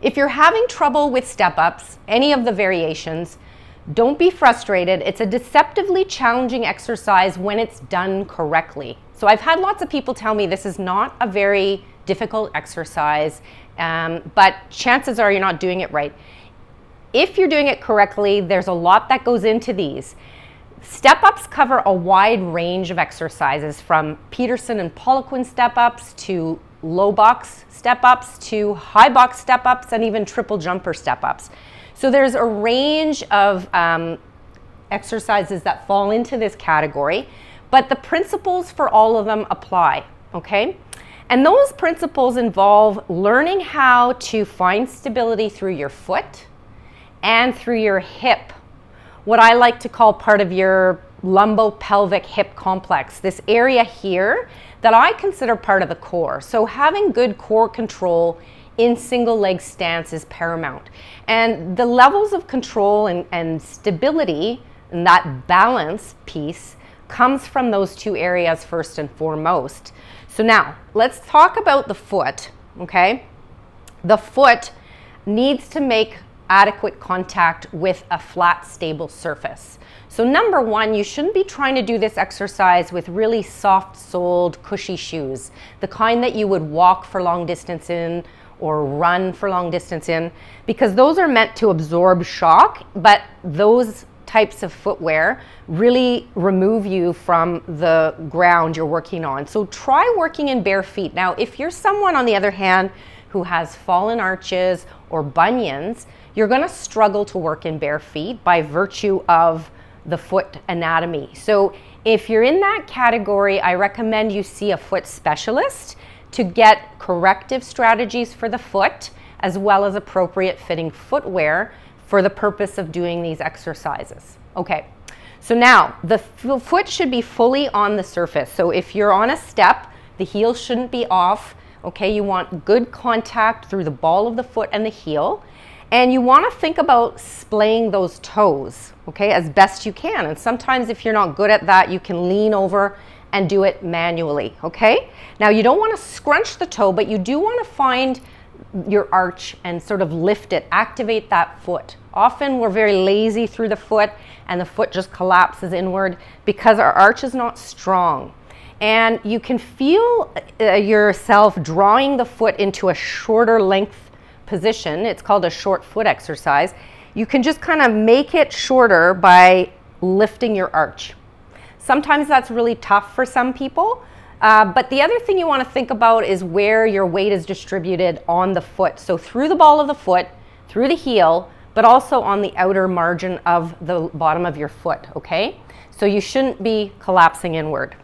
If you're having trouble with step-ups, any of the variations, don't be frustrated. It's a deceptively challenging exercise when it's done correctly. So I've had lots of people tell me this is not a very difficult exercise, but chances are you're not doing it right. If you're doing it correctly, there's a lot that goes into these. Step-ups cover a wide range of exercises, from Peterson and Poliquin step-ups to low box step-ups to high box step-ups and even triple jumper step-ups. So there's a range of exercises that fall into this category, but the principles for all of them apply, okay? And those principles involve learning how to find stability through your foot and through your hip, what I like to call part of your lumbopelvic hip complex, this area here that I consider part of the core. So having good core control in single leg stance is paramount. And the levels of control and stability, and that balance piece, comes from those two areas first and foremost. So now, let's talk about the foot, okay? The foot needs to make adequate contact with a flat, stable surface. So number one, you shouldn't be trying to do this exercise with really soft-soled, cushy shoes, the kind that you would walk for long distance in or run for long distance in, because those are meant to absorb shock, but those types of footwear really remove you from the ground you're working on. So try working in bare feet. Now, if you're someone, on the other hand, who has fallen arches or bunions, you're going to struggle to work in bare feet by virtue of the foot anatomy. So if you're in that category, I recommend you see a foot specialist to get corrective strategies for the foot, as well as appropriate fitting footwear for the purpose of doing these exercises. Okay, so now the foot should be fully on the surface. So if you're on a step, the heel shouldn't be off. Okay, you want good contact through the ball of the foot and the heel. And you want to think about splaying those toes, okay, as best you can. And sometimes if you're not good at that, you can lean over and do it manually, okay? Now, you don't want to scrunch the toe, but you do want to find your arch and sort of lift it, activate that foot. Often we're very lazy through the foot and the foot just collapses inward because our arch is not strong. And you can feel yourself drawing the foot into a shorter length position. It's called a short foot exercise. You can just kind of make it shorter by lifting your arch. Sometimes that's really tough for some people, but the other thing you want to think about is where your weight is distributed on the foot. So through the ball of the foot, through the heel, but also on the outer margin of the bottom of your foot, okay? So you shouldn't be collapsing inward.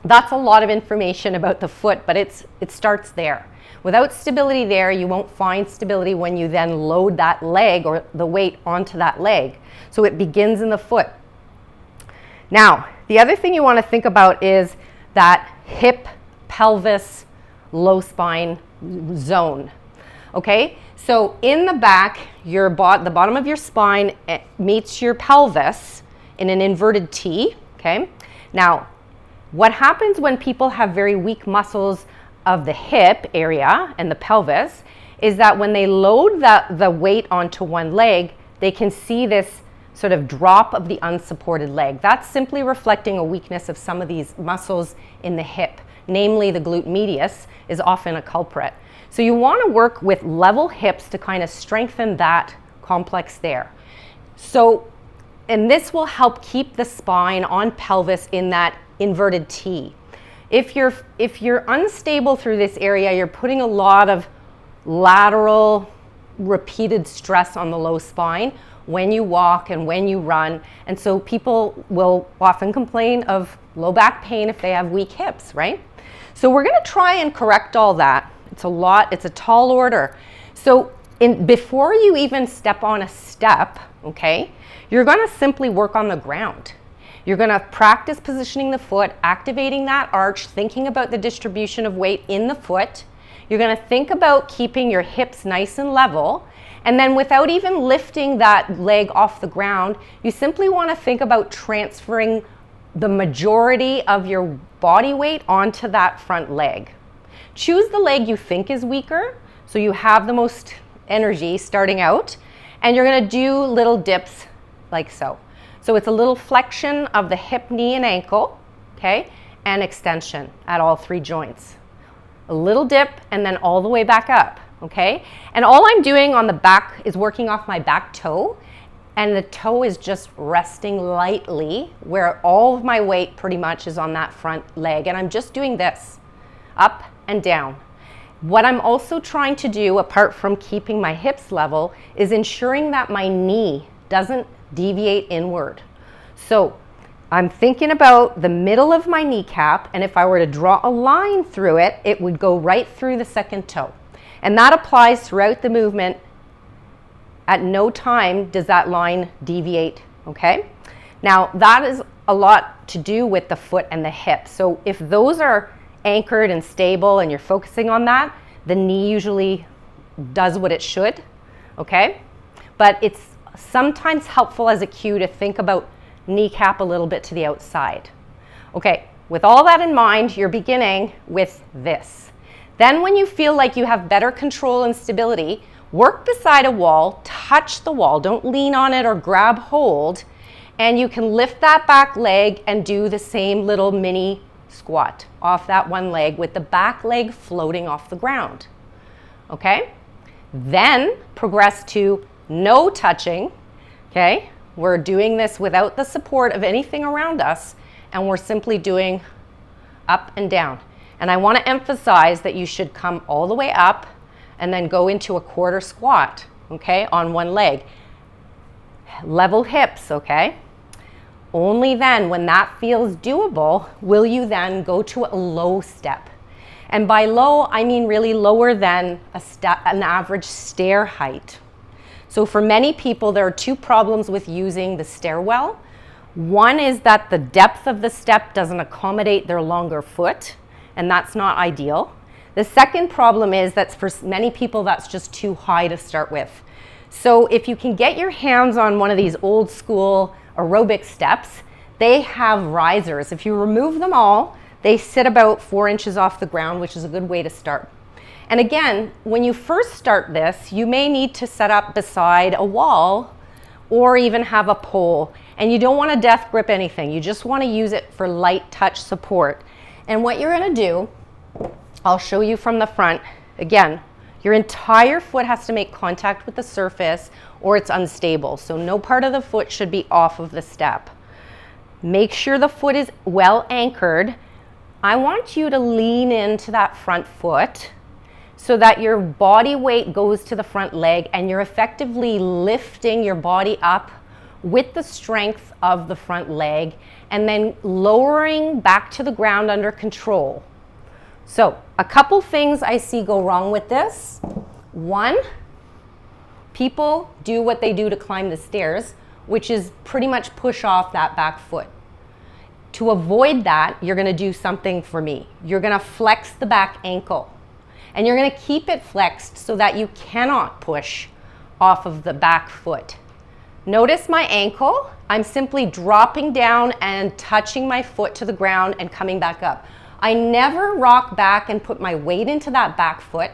That's a lot of information about the foot, but it starts there. Without stability there, you won't find stability when you then load that leg or the weight onto that leg. So it begins in the foot. Now, the other thing you want to think about is that hip, pelvis, low spine zone. Okay, so in the back, the bottom of your spine meets your pelvis in an inverted T. Okay, now what happens when people have very weak muscles of the hip area and the pelvis is that when they load the weight onto one leg, they can see this sort of drop of the unsupported leg. That's simply reflecting a weakness of some of these muscles in the hip, namely the glute medius is often a culprit. So you want to work with level hips to kind of strengthen that complex there. So, and this will help keep the spine on pelvis in that inverted T. If you're unstable through this area, you're putting a lot of lateral repeated stress on the low spine when you walk and when you run. And so people will often complain of low back pain if they have weak hips, right? So we're going to try and correct all that. It's a tall order. So before you even step on a step, okay, you're going to simply work on the ground. You're going to practice positioning the foot, activating that arch, thinking about the distribution of weight in the foot. You're going to think about keeping your hips nice and level. And then without even lifting that leg off the ground, you simply want to think about transferring the majority of your body weight onto that front leg. Choose the leg you think is weaker, so you have the most energy starting out, and you're gonna do little dips like so. So it's a little flexion of the hip, knee, and ankle, okay, and extension at all 3 joints. A little dip and then all the way back up, okay? And all I'm doing on the back is working off my back toe, and the toe is just resting lightly where all of my weight pretty much is on that front leg, and I'm just doing this, up and down. What I'm also trying to do, apart from keeping my hips level, is ensuring that my knee doesn't deviate inward. So I'm thinking about the middle of my kneecap, and if I were to draw a line through it, it would go right through the second toe. And that applies throughout the movement. At no time does that line deviate, okay? Now that is a lot to do with the foot and the hip. So if those are anchored and stable and you're focusing on that, the knee usually does what it should, okay? But it's sometimes helpful as a cue to think about kneecap a little bit to the outside. Okay, with all that in mind, you're beginning with this. Then when you feel like you have better control and stability, work beside a wall, touch the wall, don't lean on it or grab hold, and you can lift that back leg and do the same little mini squat off that one leg with the back leg floating off the ground, okay? Then progress to no touching, okay? We're doing this without the support of anything around us, and we're simply doing up and down. And I want to emphasize that you should come all the way up and then go into a quarter squat, okay, on one leg. Level hips, okay? Only then, when that feels doable, will you then go to a low step. And by low, I mean really lower than an average stair height. So for many people, there are 2 problems with using the stairwell. One is that the depth of the step doesn't accommodate their longer foot, and that's not ideal. The second problem is that for many people, that's just too high to start with. So if you can get your hands on one of these old school aerobic steps, they have risers. If you remove them all, they sit about 4 inches off the ground, which is a good way to start. And again, when you first start this, you may need to set up beside a wall or even have a pole. And you don't want to death grip anything. You just want to use it for light touch support. And what you're going to do, I'll show you from the front. Again, your entire foot has to make contact with the surface or it's unstable. So no part of the foot should be off of the step. Make sure the foot is well anchored. I want you to lean into that front foot so that your body weight goes to the front leg and you're effectively lifting your body up with the strength of the front leg and then lowering back to the ground under control. So a couple things I see go wrong with this. One, people do what they do to climb the stairs, which is pretty much push off that back foot. To avoid that, you're going to do something for me. You're going to flex the back ankle. And you're going to keep it flexed so that you cannot push off of the back foot. Notice my ankle. I'm simply dropping down and touching my foot to the ground and coming back up. I never rock back and put my weight into that back foot.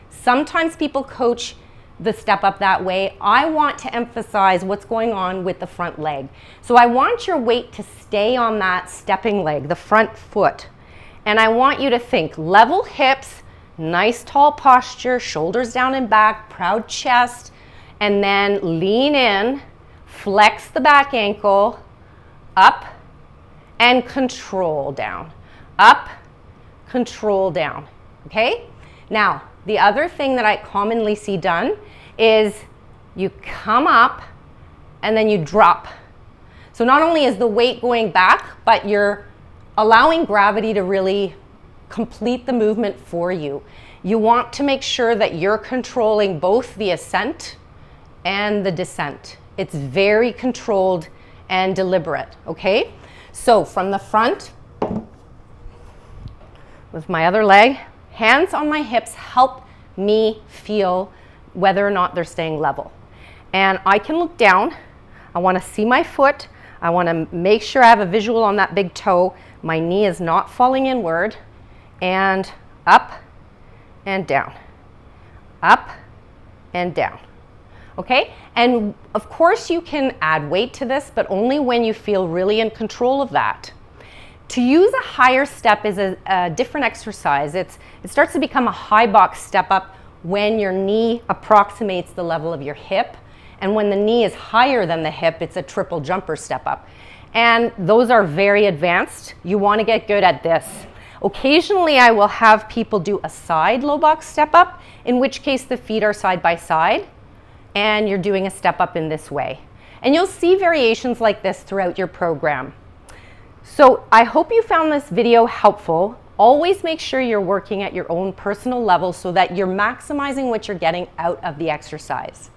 Sometimes people coach the step up that way. I want to emphasize what's going on with the front leg. So I want your weight to stay on that stepping leg, the front foot. And I want you to think level hips, nice tall posture, shoulders down and back, proud chest, and then lean in, flex the back ankle, up, and control down. Up, control down, okay? Now, the other thing that I commonly see done is you come up and then you drop. So not only is the weight going back, but you're allowing gravity to really complete the movement for you. You want to make sure that you're controlling both the ascent and the descent. It's very controlled and deliberate, okay? So from the front, with my other leg, hands on my hips help me feel whether or not they're staying level. And I can look down. I want to see my foot. I want to make sure I have a visual on that big toe. My knee is not falling inward. And up and down. Up and down. Okay, and of course you can add weight to this, but only when you feel really in control of that. To use a higher step is a different exercise. It starts to become a high box step up when your knee approximates the level of your hip, and when the knee is higher than the hip, it's a triple jumper step up. And those are very advanced. You want to get good at this. Occasionally I will have people do a side low box step up, in which case the feet are side by side and you're doing a step up in this way. And you'll see variations like this throughout your program. So I hope you found this video helpful. Always make sure you're working at your own personal level so that you're maximizing what you're getting out of the exercise.